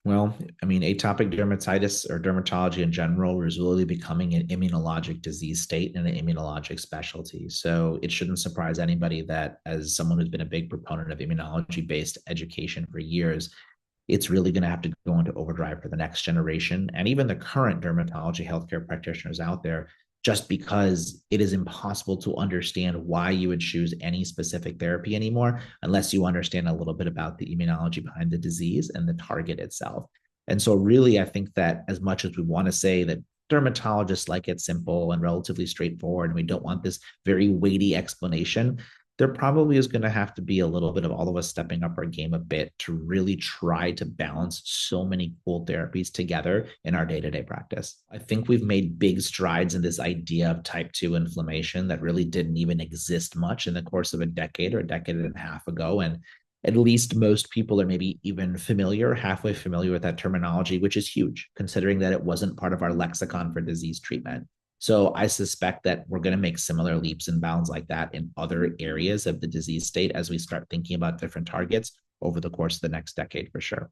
Well, I mean, atopic dermatitis or dermatology in general is really becoming an immunologic disease state and an immunologic specialty. So it shouldn't surprise anybody that, as someone who's been a big proponent of immunology based education for years, it's really going to have to go into overdrive for the next generation and even the current dermatology healthcare practitioners out there, just because it is impossible to understand why you would choose any specific therapy anymore unless you understand a little bit about the immunology behind the disease and the target itself. And so, really, I think that as much as we want to say that dermatologists like it simple and relatively straightforward, and we don't want this very weighty explanation, there probably is going to have to be a little bit of all of us stepping up our game a bit to really try to balance so many cool therapies together in our day-to-day practice. I think we've made big strides in this idea of type 2 inflammation that really didn't even exist much in the course of a decade or a decade and a half ago. And at least most people are maybe even familiar, halfway familiar with that terminology, which is huge, considering that it wasn't part of our lexicon for disease treatment. So I suspect that we're going to make similar leaps and bounds like that in other areas of the disease state as we start thinking about different targets over the course of the next decade for sure.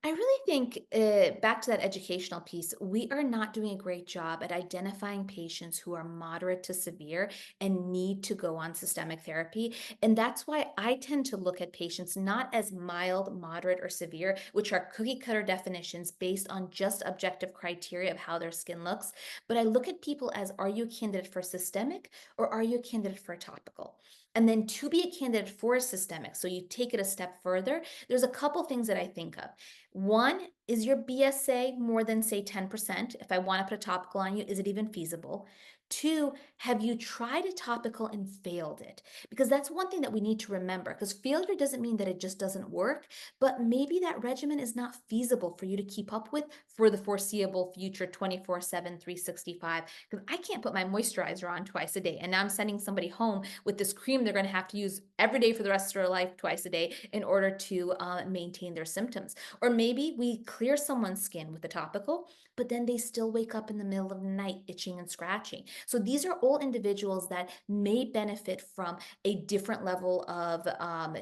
I really think, back to that educational piece, we are not doing a great job at identifying patients who are moderate to severe and need to go on systemic therapy. And that's why I tend to look at patients not as mild, moderate, or severe, which are cookie cutter definitions based on just objective criteria of how their skin looks. But I look at people as, are you a candidate for systemic or are you a candidate for topical? And then to be a candidate for systemic, so you take it a step further, there's a couple things that I think of. One, is your BSA more than, say, 10%? If I want to put a topical on you, is it even feasible? Two, have you tried a topical and failed it? Because that's one thing that we need to remember, because failure doesn't mean that it just doesn't work, but maybe that regimen is not feasible for you to keep up with for the foreseeable future 24/7, 365. Because I can't put my moisturizer on twice a day. And now I'm sending somebody home with this cream they're going to have to use every day for the rest of their life, twice a day, in order to maintain their symptoms. Or maybe we clear someone's skin with a topical, but then they still wake up in the middle of the night itching and scratching. So these are all individuals that may benefit from a different level of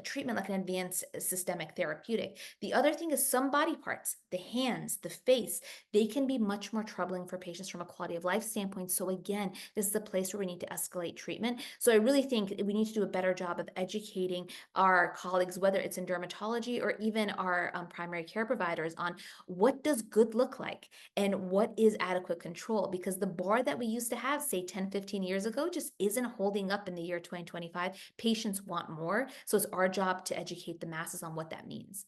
treatment, like an advanced systemic therapeutic. The other thing is some body parts, the hands, the face, they can be much more troubling for patients from a quality of life standpoint. So again, this is a place where we need to escalate treatment. So I really think we need to do a better job of educating our colleagues, whether it's in dermatology or even our primary care providers, on what does good look like and what is adequate control, because the bar that we used to have, say 10, 15 years ago, just isn't holding up in the year 2025. Patients want more. So it's our job to educate the masses on what that means.